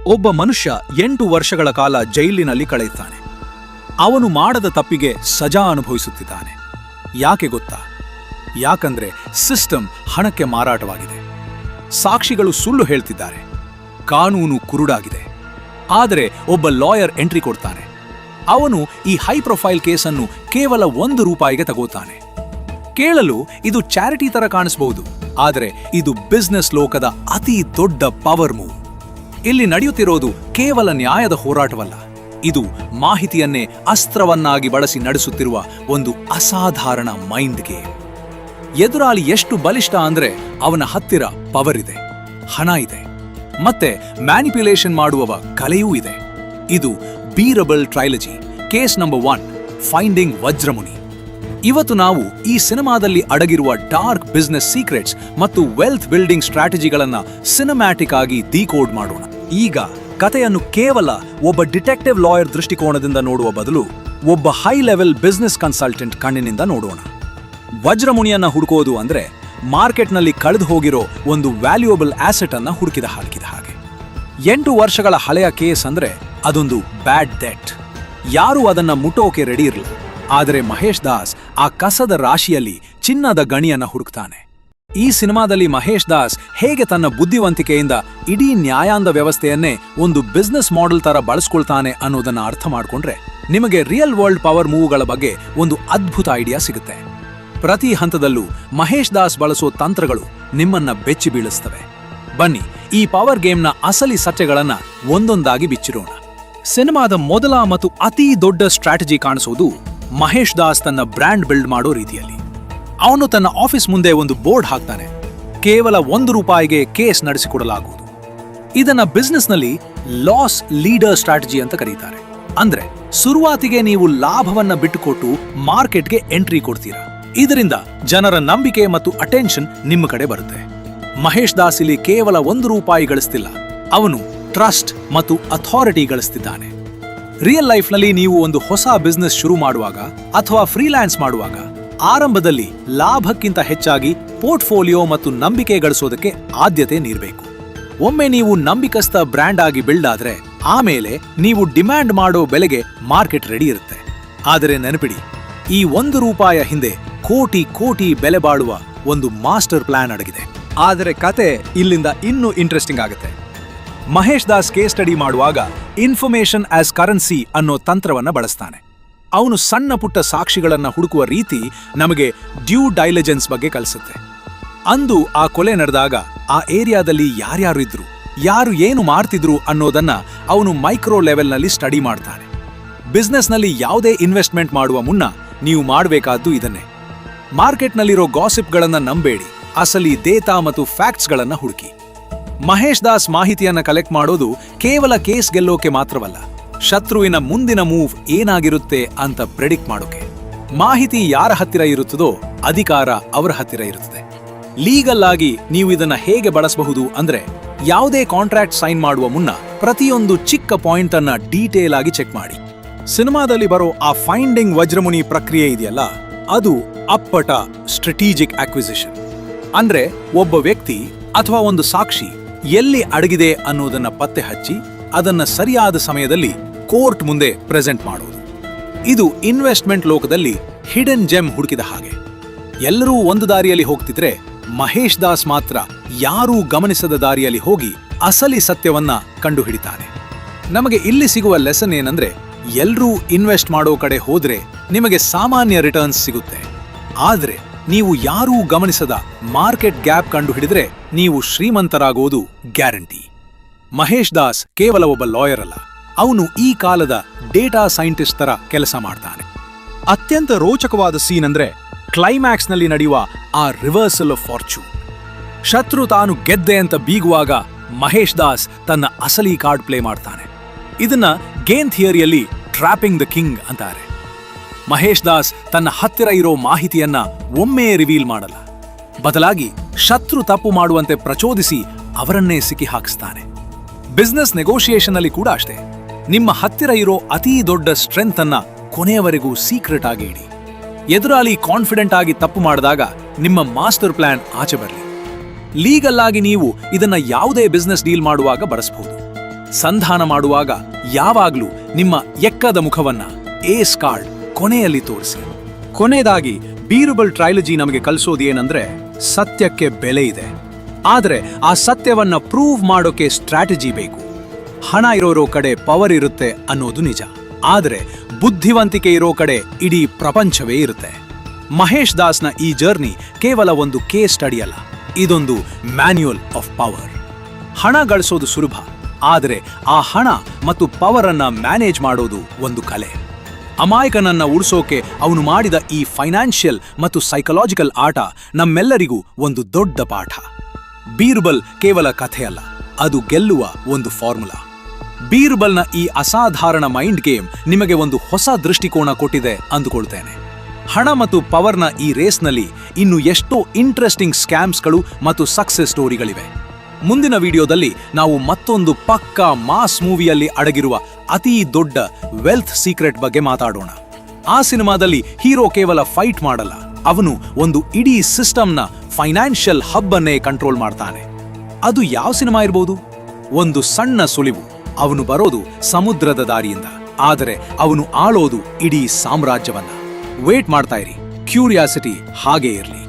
ಒಬ್ಬ ಮನುಷ್ಯ 8 ವರ್ಷಗಳ ಕಾಲ ಜೈಲಿನಲ್ಲಿ ಕಳೆಯುತ್ತಾನೆ. ಅವನು ಮಾಡದ ತಪ್ಪಿಗೆ ಸಜಾ ಅನುಭವಿಸುತ್ತಿದ್ದಾನೆ. ಯಾಕೆ ಗೊತ್ತಾ? ಯಾಕಂದ್ರೆ ಸಿಸ್ಟಮ್ ಹಣಕ್ಕೆ ಮಾರಾಟವಾಗಿದೆ. ಸಾಕ್ಷಿಗಳು ಸುಳ್ಳು ಹೇಳ್ತಿದ್ದಾರೆ. ಕಾನೂನು ಕುರುಡಾಗಿದೆ. ಆದರೆ ಒಬ್ಬ ಲಾಯರ್ ಎಂಟ್ರಿ ಕೊಡ್ತಾನೆ. ಅವನು ಈ ಹೈ ಪ್ರೊಫೈಲ್ ಕೇಸನ್ನು ಕೇವಲ ₹1 ತಗೋತಾನೆ. ಕೇಳಲು ಇದು ಚಾರಿಟಿ ತರ ಕಾಣಿಸಬಹುದು, ಆದರೆ ಇದು ಬಿಸ್ನೆಸ್ ಲೋಕದ ಅತಿ ದೊಡ್ಡ ಪವರ್ ಮೂವ್. ಇಲ್ಲಿ ನಡೆಯುತ್ತಿರೋದು ಕೇವಲ ನ್ಯಾಯದ ಹೋರಾಟವಲ್ಲ, ಇದು ಮಾಹಿತಿಯನ್ನೇ ಅಸ್ತ್ರವನ್ನಾಗಿ ಬಳಸಿ ನಡೆಸುತ್ತಿರುವ ಒಂದು ಅಸಾಧಾರಣ ಮೈಂಡ್ ಗೇಮ್. ಎದುರಾಳಿ ಎಷ್ಟು ಬಲಿಷ್ಠ ಅಂದ್ರೆ ಅವನ ಹತ್ತಿರ ಪವರ್ ಇದೆ, ಹಣ ಇದೆ, ಮತ್ತೆ ಮ್ಯಾನಿಪ್ಯುಲೇಷನ್ ಮಾಡುವವ ಕಲೆಯೂ ಇದೆ. ಇದು Birbal ಟ್ರೈಲಜಿ, case number 1, finding Vajramuni. ಇವತ್ತು ನಾವು ಈ ಸಿನಿಮಾದಲ್ಲಿ ಅಡಗಿರುವ ಡಾರ್ಕ್ ಬಿಸ್ನೆಸ್ ಸೀಕ್ರೆಟ್ಸ್ ಮತ್ತು ವೆಲ್ತ್ ಬಿಲ್ಡಿಂಗ್ ಸ್ಟ್ರಾಟಜಿಗಳನ್ನ ಸಿನಿಮ್ಯಾಟಿಕ್ ಆಗಿ ಡಿಕೋಡ್ ಮಾಡೋಣ. ಈಗ ಕಥೆಯನ್ನು ಕೇವಲ ಒಬ್ಬ ಡಿಟೆಕ್ಟಿವ್ ಲಾಯರ್ ದೃಷ್ಟಿಕೋನದಿಂದ ನೋಡುವ ಬದಲು ಒಬ್ಬ ಹೈ ಲೆವೆಲ್ ಬಿಸ್ನೆಸ್ ಕನ್ಸಲ್ಟೆಂಟ್ ಕಣ್ಣಿನಿಂದ ನೋಡೋಣ. ವಜ್ರಮುನಿಯನ್ನ ಹುಡುಕೋದು ಅಂದ್ರೆ ಮಾರ್ಕೆಟ್ನಲ್ಲಿ ಕಳೆದು ಹೋಗಿರೋ ಒಂದು ವ್ಯಾಲ್ಯೂಯಬಲ್ ಆಸೆಟ್ ಅನ್ನ ಹುಡುಕಿದ ಹಾಗೆ. 8 ವರ್ಷಗಳ ಹಳೆಯ ಕೇಸ್ ಅಂದ್ರೆ ಅದೊಂದು ಬ್ಯಾಡ್ ಡೆಟ್. ಯಾರೂ ಅದನ್ನ ಮುಟ್ಟೋಕೆ ರೆಡಿ ಇರಲಿಲ್ಲ. ಆದರೆ ಮಹೇಶ್ ದಾಸ್ ಆ ಕಸದ ರಾಶಿಯಲ್ಲಿ ಚಿನ್ನದ ಗಣಿಯನ್ನ ಹುಡುಕ್ತಾನೆ. ಈ ಸಿನಿಮಾದಲ್ಲಿ ಮಹೇಶ್ ದಾಸ್ ಹೇಗೆ ತನ್ನ ಬುದ್ಧಿವಂತಿಕೆಯಿಂದ ಇಡೀ ನ್ಯಾಯಾಂಗ ವ್ಯವಸ್ಥೆಯನ್ನೇ ಒಂದು ಬಿಸ್ನೆಸ್ ಮಾಡೆಲ್ ತರ ಬಳಸ್ಕೊಳ್ತಾನೆ ಅನ್ನೋದನ್ನ ಅರ್ಥ ಮಾಡ್ಕೊಂಡ್ರೆ ನಿಮಗೆ ರಿಯಲ್ ವರ್ಲ್ಡ್ ಪವರ್ ಮೂವ್ಗಳ ಬಗ್ಗೆ ಒಂದು ಅದ್ಭುತ ಐಡಿಯಾ ಸಿಗುತ್ತೆ. ಪ್ರತಿ ಹಂತದಲ್ಲೂ ಮಹೇಶ್ ದಾಸ್ ಬಳಸೋ ತಂತ್ರಗಳು ನಿಮ್ಮನ್ನ ಬೆಚ್ಚಿ ಬೀಳಿಸ್ತವೆ. ಬನ್ನಿ ಈ ಪವರ್ ಗೇಮ್ನ ಅಸಲಿ ಸತ್ಯಗಳನ್ನ ಒಂದೊಂದಾಗಿ ಬಿಚ್ಚಿರೋಣ. ಸಿನಿಮಾದ ಮೊದಲ ಮತ್ತು ಅತಿ ದೊಡ್ಡ ಸ್ಟ್ರಾಟಜಿ ಕಾಣಿಸೋದು ಮಹೇಶ್ ದಾಸ್ ತನ್ನ ಬ್ರ್ಯಾಂಡ್ ಬಿಲ್ಡ್ ಮಾಡೋ ರೀತಿಯಲ್ಲಿ. ಅವನು ತನ್ನ ಆಫೀಸ್ ಮುಂದೆ ಒಂದು ಬೋರ್ಡ್ ಹಾಕ್ತಾನೆ. ಕೇವಲ ₹1 ಕೇಸ್ ನಡೆಸಿಕೊಡಲಾಗುವುದು. ಇದನ್ನ ಬಿಸ್ನೆಸ್ನಲ್ಲಿ ಲಾಸ್ ಲೀಡರ್ ಸ್ಟ್ರಾಟಜಿ ಅಂತ ಕರೀತಾರೆ. ಅಂದ್ರೆ ಶುರುವಾತಿಗೆ ನೀವು ಲಾಭವನ್ನ ಬಿಟ್ಟುಕೊಟ್ಟು ಮಾರ್ಕೆಟ್ಗೆ ಎಂಟ್ರಿ ಕೊಡ್ತೀರಾ. ಇದರಿಂದ ಜನರ ನಂಬಿಕೆ ಮತ್ತು ಅಟೆನ್ಷನ್ ನಿಮ್ಮ ಕಡೆ ಬರುತ್ತೆ. ಮಹೇಶ್ ದಾಸ್ ಇಲ್ಲಿ ಕೇವಲ ₹1 ಗಳಿಸ್ತಿಲ್ಲ, ಅವನು ಟ್ರಸ್ಟ್ ಮತ್ತು ಅಥಾರಿಟಿ ಗಳಿಸ್ತಿದ್ದಾನೆ. ರಿಯಲ್ ಲೈಫ್ನಲ್ಲಿ ನೀವು ಒಂದು ಹೊಸ ಬಿಸ್ನೆಸ್ ಶುರು ಮಾಡುವಾಗ ಅಥವಾ ಫ್ರೀಲ್ಯಾನ್ಸ್ ಮಾಡುವಾಗ ಆರಂಭದಲ್ಲಿ ಲಾಭಕ್ಕಿಂತ ಹೆಚ್ಚಾಗಿ ಪೋರ್ಟ್ಫೋಲಿಯೋ ಮತ್ತು ನಂಬಿಕೆ ಗಳಿಸೋದಕ್ಕೆ ಆದ್ಯತೆ ನೀಡಬೇಕು. ಒಮ್ಮೆ ನೀವು ನಂಬಿಕಸ್ಥ ಬ್ರ್ಯಾಂಡ್ ಆಗಿ ಬಿಲ್ಡ್ ಆದ್ರೆ ಆಮೇಲೆ ನೀವು ಡಿಮ್ಯಾಂಡ್ ಮಾಡೋ ಬೆಲೆಗೆ ಮಾರ್ಕೆಟ್ ರೆಡಿ ಇರುತ್ತೆ. ಆದರೆ ನೆನಪಿಡಿ, ಈ ₹1 ಹಿಂದೆ ಕೋಟಿ ಬೆಲೆ ಬಾಳುವ ಒಂದು ಮಾಸ್ಟರ್ ಪ್ಲಾನ್ ಅಡಗಿದೆ. ಆದರೆ ಕತೆ ಇಲ್ಲಿಂದ ಇನ್ನೂ ಇಂಟ್ರೆಸ್ಟಿಂಗ್ ಆಗುತ್ತೆ. ಮಹೇಶ್ ದಾಸ್ ಕೇಸ್ ಸ್ಟಡಿ ಮಾಡುವಾಗ ಇನ್ಫಾರ್ಮೇಶನ್ ಆಸ್ ಕರೆನ್ಸಿ ಅನ್ನೋ ತಂತ್ರವನ್ನ ಬಳಸ್ತಾನೆ. ಅವನು ಸಣ್ಣ ಪುಟ್ಟ ಸಾಕ್ಷಿಗಳನ್ನ ಹುಡುಕುವ ರೀತಿ ನಮಗೆ ಡ್ಯೂ ಡೈಲಿಜೆನ್ಸ್ ಬಗ್ಗೆ ಕಲಿಸುತ್ತೆ. ಅಂದು ಆ ಕೊಲೆ ನಡೆದಾಗ ಆ ಏರಿಯಾದಲ್ಲಿ ಯಾರ್ಯಾರು ಇದ್ರು, ಯಾರು ಏನು ಮಾಡ್ತಿದ್ರು ಅನ್ನೋದನ್ನ ಅವನು ಮೈಕ್ರೋ ಲೆವೆಲ್ನಲ್ಲಿ ಸ್ಟಡಿ ಮಾಡ್ತಾನೆ. ಬಿಸ್ನೆಸ್ನಲ್ಲಿ ಯಾವುದೇ ಇನ್ವೆಸ್ಟ್ಮೆಂಟ್ ಮಾಡುವ ಮುನ್ನ ನೀವು ಮಾಡಬೇಕಾದ್ದು ಇದನ್ನೇ. ಮಾರ್ಕೆಟ್ನಲ್ಲಿರೋ ಗಾಸಿಪ್ಗಳನ್ನ ನಂಬೇಡಿ, ಅಸಲಿ ಡೇಟಾ ಮತ್ತು ಫ್ಯಾಕ್ಟ್ಸ್ಗಳನ್ನ ಹುಡುಕಿ. ಮಹೇಶ್ ದಾಸ್ ಮಾಹಿತಿಯನ್ನ ಕಲೆಕ್ಟ್ ಮಾಡೋದು ಕೇವಲ ಕೇಸ್ ಗೆಲ್ಲೋಕೆ ಮಾತ್ರವಲ್ಲ, ಶತ್ರುವಿನ ಮುಂದಿನ ಮೂವ್ ಏನಾಗಿರುತ್ತೆ ಅಂತ ಪ್ರೆಡಿಕ್ಟ್ ಮಾಡೋಕೆ. ಮಾಹಿತಿ ಯಾರ ಹತ್ತಿರ ಇರುತ್ತದೋ ಅಧಿಕಾರ ಅವರ ಹತ್ತಿರ ಇರುತ್ತದೆ. ಲೀಗಲ್ ಆಗಿ ನೀವು ಇದನ್ನ ಹೇಗೆ ಬಳಸಬಹುದು ಅಂದ್ರೆ, ಯಾವುದೇ ಕಾಂಟ್ರಾಕ್ಟ್ ಸೈನ್ ಮಾಡುವ ಮುನ್ನ ಪ್ರತಿಯೊಂದು ಚಿಕ್ಕ ಪಾಯಿಂಟ್ ಅನ್ನ ಡೀಟೇಲ್ ಆಗಿ ಚೆಕ್ ಮಾಡಿ. ಸಿನಿಮಾದಲ್ಲಿ ಬರೋ ಆ ಫೈಂಡಿಂಗ್ ವಜ್ರಮುನಿ ಪ್ರಕ್ರಿಯೆ ಇದೆಯಲ್ಲ, ಅದು ಅಪ್ಪಟ ಸ್ಟ್ರಾಟಜಿಕ್ ಅಕ್ವಿಸಿಷನ್. ಅಂದ್ರೆ ಒಬ್ಬ ವ್ಯಕ್ತಿ ಅಥವಾ ಒಂದು ಸಾಕ್ಷಿ ಎಲ್ಲಿ ಅಡಗಿದೆ ಅನ್ನೋದನ್ನ ಪತ್ತೆ ಹಚ್ಚಿ ಅದನ್ನ ಸರಿಯಾದ ಸಮಯದಲ್ಲಿ ಕೋರ್ಟ್ ಮುಂದೆ ಪ್ರೆಸೆಂಟ್ ಮಾಡೋದು. ಇದು ಇನ್ವೆಸ್ಟ್ಮೆಂಟ್ ಲೋಕದಲ್ಲಿ ಹಿಡನ್ ಜೆಮ್ ಹುಡುಕಿದ ಹಾಗೆ. ಎಲ್ಲರೂ ಒಂದು ದಾರಿಯಲ್ಲಿ ಹೋಗ್ತಿದ್ರೆ ಮಹೇಶ್ ದಾಸ್ ಮಾತ್ರ ಯಾರೂ ಗಮನಿಸದ ದಾರಿಯಲ್ಲಿ ಹೋಗಿ ಅಸಲಿ ಸತ್ಯವನ್ನ ಕಂಡುಹಿಡಿತಾನೆ. ನಮಗೆ ಇಲ್ಲಿ ಸಿಗುವ ಲೆಸನ್ ಏನಂದ್ರೆ, ಎಲ್ಲರೂ ಇನ್ವೆಸ್ಟ್ ಮಾಡೋ ಕಡೆ ಹೋದ್ರೆ ನಿಮಗೆ ಸಾಮಾನ್ಯ ರಿಟರ್ನ್ಸ್ ಸಿಗುತ್ತೆ. ಆದ್ರೆ ನೀವು ಯಾರೂ ಗಮನಿಸದ ಮಾರ್ಕೆಟ್ ಗ್ಯಾಪ್ ಕಂಡುಹಿಡಿದ್ರೆ ನೀವು ಶ್ರೀಮಂತರಾಗೋದು ಗ್ಯಾರಂಟಿ. ಮಹೇಶ್ ದಾಸ್ ಕೇವಲ ಒಬ್ಬ ಲಾಯರ್ ಅಲ್ಲ, ಅವನು ಈ ಕಾಲದ ಡೇಟಾ ಸೈಂಟಿಸ್ಟ್ ತರ ಕೆಲಸ ಮಾಡ್ತಾನೆ. ಅತ್ಯಂತ ರೋಚಕವಾದ ಸೀನ್ ಅಂದ್ರೆ ಕ್ಲೈಮ್ಯಾಕ್ಸ್ನಲ್ಲಿ ನಡೆಯುವ ಆ ರಿವರ್ಸಲ್ ಆಫ್ ಫಾರ್ಚೂನ್. ಶತ್ರು ತಾನು ಗೆದ್ದೆ ಅಂತ ಬೀಗುವಾಗ ಮಹೇಶ್ ದಾಸ್ ತನ್ನ ಅಸಲಿ ಕಾರ್ಡ್ ಪ್ಲೇ ಮಾಡ್ತಾನೆ. ಇದನ್ನ ಗೇಮ್ ಥಿಯರಿಯಲ್ಲಿ ಟ್ರಾಪಿಂಗ್ ದ ಕಿಂಗ್ ಅಂತಾರೆ. ಮಹೇಶ್ ದಾಸ್ ತನ್ನ ಹತ್ತಿರ ಇರೋ ಮಾಹಿತಿಯನ್ನ ಒಮ್ಮೆ ರಿವೀಲ್ ಮಾಡಲ್ಲ, ಬದಲಾಗಿ ಶತ್ರು ತಪ್ಪು ಮಾಡುವಂತೆ ಪ್ರಚೋದಿಸಿ ಅವರನ್ನೇ ಸಿಕ್ಕಿ ಹಾಕಿಸ್ತಾನೆ. ಬಿಸ್ನೆಸ್ ನೆಗೋಷಿಯೇಷನ್ ಅಲ್ಲಿ ಕೂಡ ಅಷ್ಟೇ. ನಿಮ್ಮ ಹತ್ತಿರ ಇರೋ ಅತೀ ದೊಡ್ಡ ಸ್ಟ್ರೆಂತ್ ಅನ್ನ ಕೊನೆಯವರೆಗೂ ಸೀಕ್ರೆಟ್ ಆಗಿ ಇಡಿ. ಎದುರಾಳಿ ಕಾನ್ಫಿಡೆಂಟ್ ಆಗಿ ತಪ್ಪು ಮಾಡಿದಾಗ ನಿಮ್ಮ ಮಾಸ್ಟರ್ ಪ್ಲಾನ್ ಆಚೆ ಬರಲಿ. ಲೀಗಲ್ ಆಗಿ ನೀವು ಇದನ್ನ ಯಾವುದೇ ಬಿಸ್ನೆಸ್ ಡೀಲ್ ಮಾಡುವಾಗ ಬಳಸಬಹುದು. ಸಂಧಾನ ಮಾಡುವಾಗ ಯಾವಾಗ್ಲೂ ನಿಮ್ಮ ಎಕ್ಕದ ಮುಖವನ್ನ ಏಸ್ ಕಾರ್ಡ್ ಕೊನೆಯಲ್ಲಿ ತೋರಿಸಿ. ಕೊನೆಯದಾಗಿ ಬೀರ್ಬಲ್ ಟ್ರೈಲಜಿ ನಮಗೆ ಕಲಿಸೋದು ಏನಂದ್ರೆ, ಸತ್ಯಕ್ಕೆ ಬೆಲೆ ಇದೆ, ಆದರೆ ಆ ಸತ್ಯವನ್ನ ಪ್ರೂವ್ ಮಾಡೋಕೆ ಸ್ಟ್ರಾಟಜಿ ಬೇಕು. ಹಣ ಇರೋರೋ ಕಡೆ ಪವರ್ ಇರುತ್ತೆ ಅನ್ನೋದು ನಿಜ, ಆದರೆ ಬುದ್ಧಿವಂತಿಕೆ ಇರೋ ಕಡೆ ಇಡೀ ಪ್ರಪಂಚವೇ ಇರುತ್ತೆ. ಮಹೇಶ್ ದಾಸ್ನ ಈ ಜರ್ನಿ ಕೇವಲ ಒಂದು ಕೇಸ್ ಸ್ಟಡಿ ಅಲ್ಲ, ಇದೊಂದು ಮ್ಯಾನ್ಯುಯಲ್ ಆಫ್ ಪವರ್. ಹಣ ಗಳಿಸೋದು ಸುಲಭ, ಆದರೆ ಆ ಹಣ ಮತ್ತು ಪವರ್ ಅನ್ನ ಮ್ಯಾನೇಜ್ ಮಾಡೋದು ಒಂದು ಕಲೆ. ಅಮಾಯಕನನ್ನ ಉಳಿಸೋಕೆ ಅವನು ಮಾಡಿದ ಈ ಫೈನಾನ್ಷಿಯಲ್ ಮತ್ತು ಸೈಕಲಾಜಿಕಲ್ ಆಟ ನಮ್ಮೆಲ್ಲರಿಗೂ ಒಂದು ದೊಡ್ಡ ಪಾಠ. ಬೀರ್ಬಲ್ ಕೇವಲ ಕಥೆ ಅಲ್ಲ, ಅದು ಗೆಲ್ಲುವ ಒಂದು ಫಾರ್ಮುಲಾ. ಬೀರ್ಬಲ್ನ ಈ ಅಸಾಧಾರಣ ಮೈಂಡ್ ಗೇಮ್ ನಿಮಗೆ ಒಂದು ಹೊಸ ದೃಷ್ಟಿಕೋನ ಕೊಟ್ಟಿದೆ ಅಂದುಕೊಳ್ತೇನೆ. ಹಣ ಮತ್ತು ಪವರ್ನ ಈ ರೇಸ್ನಲ್ಲಿ ಇನ್ನು ಎಷ್ಟೋ ಇಂಟ್ರೆಸ್ಟಿಂಗ್ ಸ್ಕ್ಯಾಮ್ಸ್ಗಳು ಮತ್ತು ಸಕ್ಸೆಸ್ ಸ್ಟೋರಿಗಳಿವೆ. ಮುಂದಿನ ವಿಡಿಯೋದಲ್ಲಿ ನಾವು ಮತ್ತೊಂದು ಪಕ್ಕಾ ಮಾಸ್ ಮೂವಿಯಲ್ಲಿ ಅಡಗಿರುವ ಅತೀ ದೊಡ್ಡ ವೆಲ್ತ್ ಸೀಕ್ರೆಟ್ ಬಗ್ಗೆ ಮಾತಾಡೋಣ. ಆ ಸಿನಿಮಾದಲ್ಲಿ ಹೀರೋ ಕೇವಲ ಫೈಟ್ ಮಾಡಲ್ಲ, ಅವನು ಒಂದು ಇಡೀ ಸಿಸ್ಟಮ್ನ ಫೈನಾನ್ಷಿಯಲ್ ಹಬ್ ಅನ್ನೇ ಕಂಟ್ರೋಲ್ ಮಾಡ್ತಾನೆ. ಅದು ಯಾವ ಸಿನಿಮಾ ಇರಬಹುದು? ಒಂದು ಸಣ್ಣ ಸುಳಿವು, ಅವನು ಬರೋದು ಸಮುದ್ರದ ದಾರಿಯಿಂದ, ಆದರೆ ಅವನು ಆಳೋದು ಇಡೀ ಸಾಮ್ರಾಜ್ಯವನ್ನ. ವೇಟ್ ಮಾಡ್ತಾ ಇರಿ, ಕ್ಯೂರಿಯಾಸಿಟಿ ಹಾಗೇ ಇರಲಿ.